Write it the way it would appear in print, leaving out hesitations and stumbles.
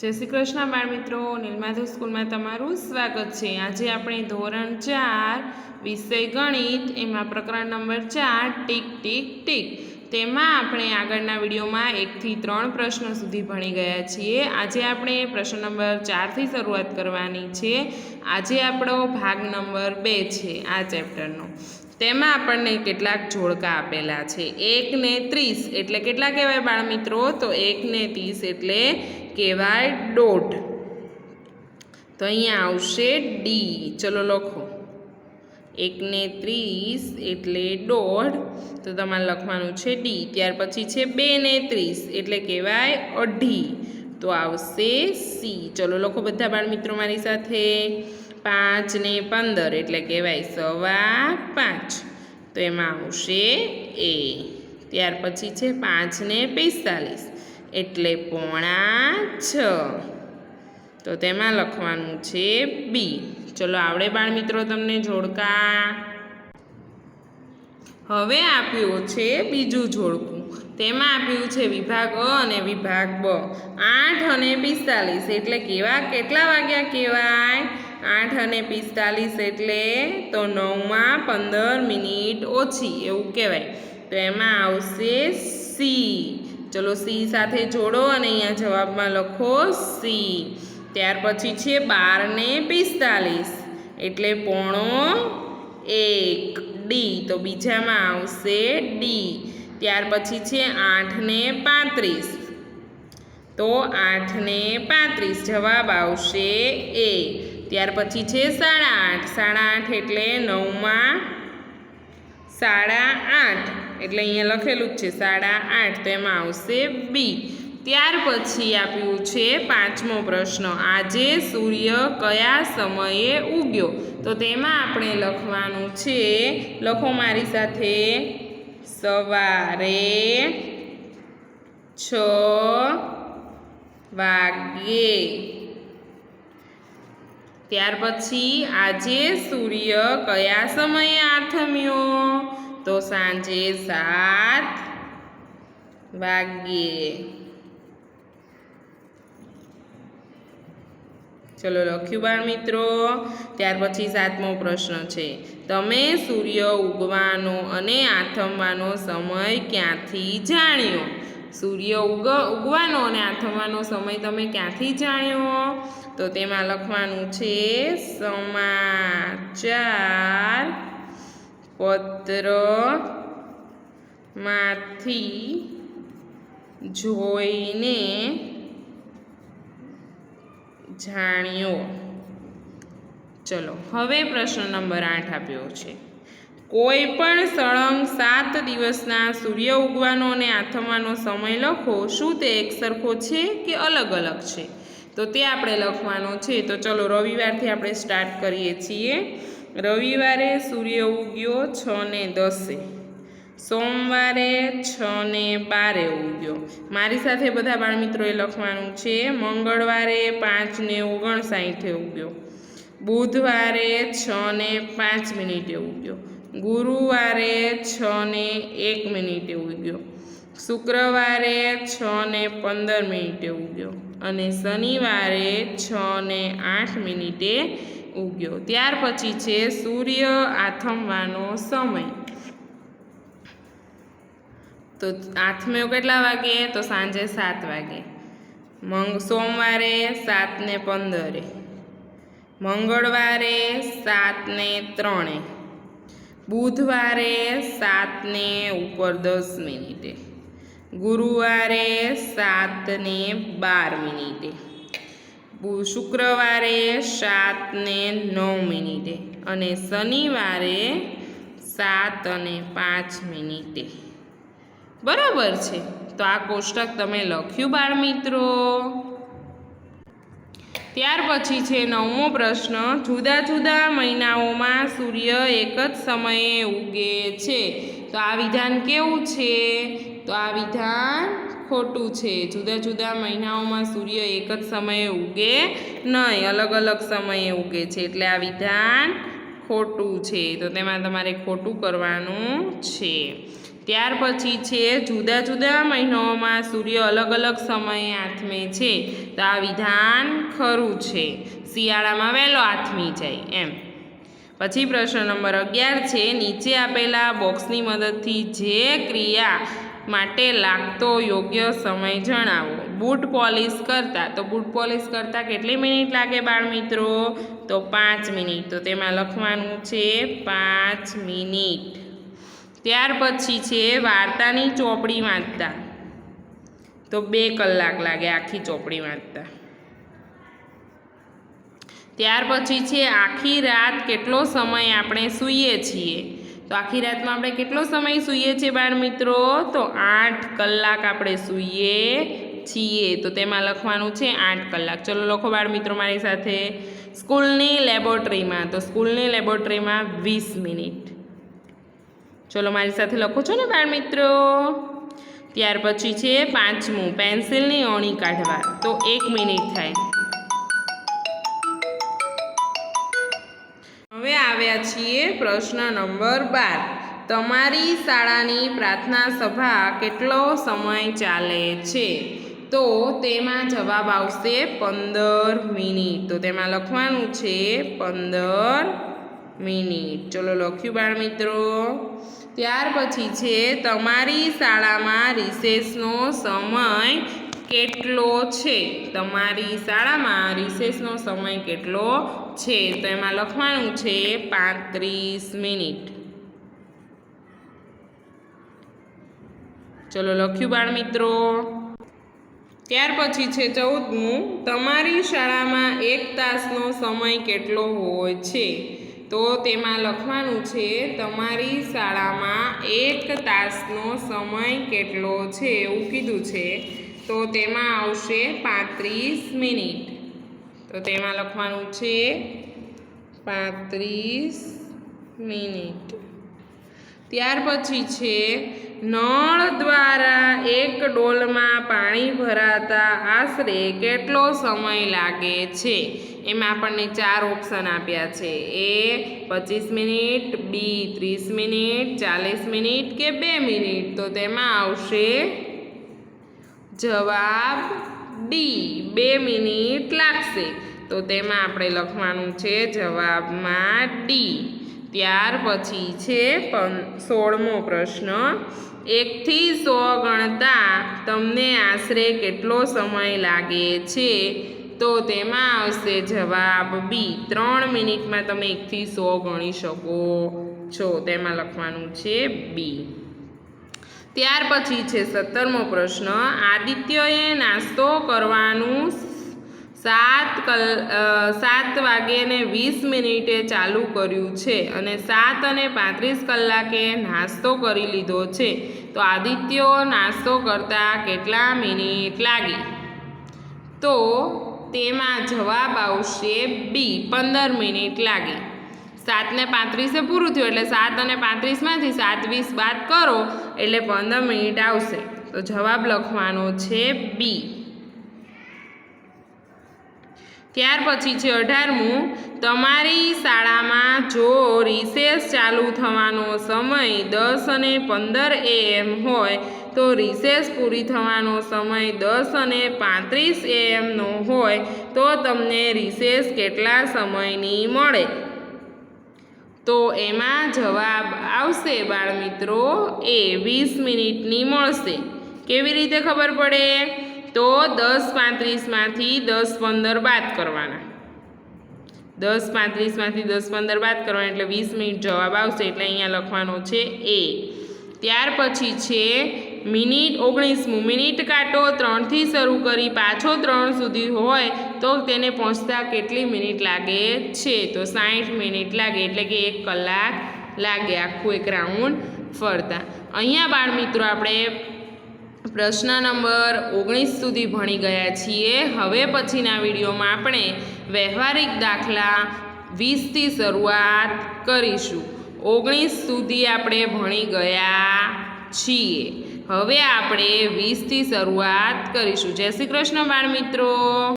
जय श्री कृष्ण बाळ मित्रों, नीलमाधव स्कूल में तमारुं स्वागत है। आज આપણે ધોરણ 4 વિષય ગણિત એમાં પ્રકરણ નંબર 4 ટીક ટીક ટીક તેમાં આપણે આગળના વિડીયોમાં 1 થી 3 પ્રશ્નો સુધી ભણી ગયા છીએ। આજે આપણે પ્રશ્ન નંબર 4 થી શરૂઆત કરવાની છે। આજે આપણો ભાગ નંબર 2 છે આ ચેપ્ટરનો। તેમાં આપણને કેટલાક જોડકા આપેલા છે। 1 ને 30 એટલે કેટલા કહેવાય બાળ મિત્રો? તો 1 ને 30 એટલે કહેવાય દોઢ। તો અહીંયા આવશે ડી। ચલો લખો 1 ને 30 એટલે દોઢ, તો તમારે લખવાનું છે ડી। ત્યાર પછી છે 2 ને 30 એટલે કહેવાય અઢી, તો આવશે સી। ચલો લખો બધા બાળ મિત્રો મારી સાથે। 5 ને 15 એટલે કહેવાય 5.25, તો એમાં આવશે એ। ત્યાર પછી છે 5 ને 45 એટલે 5.75, તો તેમાં લખવાનું છે બી। ચલો આવડે બાળ મિત્રો તમને જોડકા? હવે આપ્યું છે બીજું જોડકું। તેમાં આપ્યું છે વિભાગ અ અને વિભાગ બ। 8 અને 45 એટલે કેટલા વાગ્યા કહેવાય? 8 અને 45 એટલે તો 9 માં 15 મિનિટ ઓછી એવું કહેવાય, તો એમાં આવશે સી। ચલો સી સાથે જોડો અને અહીંયા જવાબમાં લખો સી। ત્યાર પછી છે 12 ને 45 એટલે 12.1 ડી, તો બીજામાં આવશે ડી। ત્યાર પછી છે 8 ને 35 તો 8 ને 35 જવાબ આવશે એ। ત્યાર પછી છે 8.5 એટલે 9 માં 8.5 એટલે અહીંયા લખેલું જ છે 8.5, તો એમાં આવશે બી। ત્યાર પછી આપ્યું છે પાંચમો પ્રશ્ન, આજે સૂર્ય કયા સમયે ઉગ્યો? તો તેમાં આપણે લખવાનું છે, લખો મારી સાથે, સવારે 6 વાગ્યે। ત્યાર પછી આજે સૂર્ય કયા સમયે આથમ્યો? તો સાંજે 7 વાગ્યે। ચલો લખ્યું બાળ મિત્રો? ત્યાર પછી 7મો પ્રશ્ન છે, તમે સૂર્ય ઉગવાનો અને આથમવાનો સમય ક્યાંથી જાણ્યો? સૂર્ય ઉગવાનો અને આથમવાનો સમય તમે ક્યાંથી જાણ્યો? તો તેમાં લખવાનું છે સમાચાર પત્રમાંથી જોઈને જાણ્યો। ચલો હવે પ્રશ્ન નંબર 8 આપ્યો છે, કોઈ પણ સળંગ 7 દિવસના સૂર્ય ઉગવાનો અને આથમવાનો સમય લખો, શું તે એકસરખો છે કે અલગ અલગ છે? તો તે આપણે લખવાનો છે। તો ચલો રવિવારથી આપણે સ્ટાર્ટ કરીએ છીએ। રવિવારે સૂર્ય ઉગ્યો 6 ને 10, સોમવારે 6 ને 12 ઉગ્યો। મારી સાથે બધા બાળ મિત્રોએ લખવાનું છે, મંગળવારે 5 ને 59 ઉગ્યો, બુધવારે 6 ને 5 મિનિટે ઉગ્યો, ગુરુવારે 6 ને 1 મિનિટે ઉગ્યો, શુક્રવારે 6 ને 15 મિનિટે ઉગ્યો અને શનિવારે 6 ને 8 મિનિટે ઉગ્યો। ત્યાર પછી છે સૂર્ય આથમવાનો સમય। તો આથમ્યો કેટલા વાગે? તો સાંજે 7 વાગે। સોમવારે 7 ને 15, મંગળવારે 7 ને 3, બુધવારે 7 ને ઉપર 10 મિનિટે, ગુરુવારે 7 ને 12 મિનિટે, શુક્રવારે 7 ને 9 મિનિટે અને શનિવારે 7 અને 5 મિનિટે। બરાબર છે? તો આ કોષ્ટક તમે લખ્યું બાળ મિત્રો? ત્યાર પછી છે 9મો પ્રશ્ન, જુદા જુદા મહિનાઓમાં સૂર્ય એક જ સમયે ઉગે છે, તો આ વિધાન કેવું છે? તો આ વિધાન ખોટું છે। જુદા જુદા મહિનાઓમાં સૂર્ય એક જ સમયે ઉગે નહીં, અલગ અલગ સમયે ઉગે છે, એટલે આ વિધાન ખોટું છે। તો તેમાં તમારે ખોટું કરવાનું છે। ત્યાર પછી છે જુદા જુદા મહિનાઓમાં સૂર્ય અલગ અલગ સમયે આથમે છે, તો આ વિધાન ખરું છે. શિયાળામાં વહેલો આથમી જાય એમ. પછી પ્રશ્ન નંબર 11 છે, નીચે આપેલા બોક્સની મદદથી જે ક્રિયા માટે લાગતો યોગ્ય સમય જણાવો. બૂટ પોલિશ કરતા, તો બૂટ પોલિશ કરતા કેટલી મિનિટ લાગે બાળમિત્રો? તો 5 મિનિટ. તો તેમાં લખવાનું છે 5 મિનિટ. ત્યાર પછી છે વાર્તાની ચોપડી વાંચતા, તો 2 કલાક લાગે આખી ચોપડી વાંચતા. ત્યાર પછી છે આખી રાત કેટલો સમય આપણે સૂઈએ છીએ? તો આખી રાતમાં આપણે કેટલો સમય સૂઈએ છીએ બાળમિત્રો? તો 8 કલાક આપણે સૂઈએ છીએ. તો તેમાં લખવાનું છે 8 કલાક. ચલો લખો બાળમિત્રો મારી સાથે. સ્કૂલની લેબોરેટરીમાં, તો સ્કૂલની લેબોરેટરીમાં 20 મિનિટ. ચલો મારી સાથે લખો છો ને બાળમિત્રો? ત્યાર પછી છે 5મું, પેન્સિલની ઓણી કાઢવા, તો 1 મિનિટ થાય. હવે આવ્યા છીએ પ્રશ્ન નંબર 12. તમારી શાળાની પ્રાર્થના સભા કેટલો સમય ચાલે છે? તો તેમાં જવાબ આવશે 15 મિનિટ. તો તેમાં લખવાનું છે 15 મિનિટ. ચલો લખ્યું બાળમિત્રો? ત્યાર પછી છે તમારી શાળામાં રિસેસનો સમય કેટલો છે? તમારી શાળામાં રિસેસનો સમય કેટલો છે? તો એમાં લખવાનું છે 35 મિનિટ. ચલો લખ્યું બાળમિત્રો? ત્યાર પછી છે 14મું, તમારી શાળામાં 1 તાસનો સમય કેટલો હોય છે? તો તેમાં લખવાનું છે તમારી શાળામાં 1 તાસનો સમય કેટલો છે એવું કીધું છે, તો તેમાં આવશે 35 મિનિટ. તો તેમાં લખવાનું છે 35 મિનિટ. ત્યાર પછી છે નળ દ્વારા એક ડોલમાં પાણી ભરાતા આશરે કેટલો સમય લાગે છે? એમાં આપણને 4 ઓપ્શન આપ્યા છે. એ 25 મિનિટ, બી 30 મિનિટ, 40 મિનિટ કે 2 મિનિટ. તો તેમાં આવશે જવાબ ડી, 2 મિનિટ લાગશે. તો તેમાં આપણે લખવાનું છે જવાબમાં ડી. ત્યાર પછી છે 16મો પ્રશ્ન, 1 થી 100 ગણતા તમને આશરે કેટલો સમય લાગે છે? તો તેમાં આવશે જવાબ બી, 3 મિનિટમાં તમે 1 થી 100 ગણી શકો છો. તેમાં લખવાનું છે બી. ત્યાર પછી છે 17મો પ્રશ્ન, આદિત્યએ નાસ્તો કરવાનું 7:20 ચાલુ કર્યું છે અને 7:35 કલાકે નાસ્તો કરી લીધો છે. તો આદિત્ય નાસ્તો કરતા કેટલા મિનિટ લાગી? તો તેમાં જવાબ આવશે બી, 15 મિનિટ લાગી. 7:35 પૂરું થયું એટલે 7:35માંથી 7:20 બાદ કરો એટલે 15 મિનિટ આવશે. તો જવાબ લખવાનો છે બી. ત્યાર પછી છે 18મું, તમારી શાળામાં જો રિસેસ ચાલુ થવાનો સમય 10:15 AM હોય તો રિસેસ પૂરી થવાનો સમય 10:35 AM નો હોય તો તમને રિસેસ કેટલા સમયની મળે? તો એમાં જવાબ આવશે બાળમિત્રો એ 20 મિનિટની મળશે. કેવી રીતે ખબર પડે? તો 10:35માંથી 10:15 બાદ કરવાના. 10:35માંથી 10:15 બાદ કરવાના એટલે 20 મિનિટ જવાબ આવશે. એટલે અહીંયા લખવાનો છે એ. ત્યાર પછી છે મિનિટ 19મું, મિનિટ કાંટો 3થી શરૂ કરી પાછો 3 સુધી હોય તો તેને પહોંચતા કેટલી મિનિટ લાગે છે? તો 60 મિનિટ લાગે, એટલે કે 1 કલાક લાગે આખું એક રાઉન્ડ ફરતા. અહીંયા બાળમિત્રો આપણે પ્રશ્ન નંબર 19 સુધી ભણી ગયા છીએ. હવે પછીના વિડીયોમાં આપણે વ્યવહારિક દાખલા 20થી શરૂઆત કરીશું. 19 સુધી આપણે ભણી ગયા છીએ. હવે આપણે 20થી શરૂઆત કરીશું. જય શ્રી કૃષ્ણ બાળમિત્રો.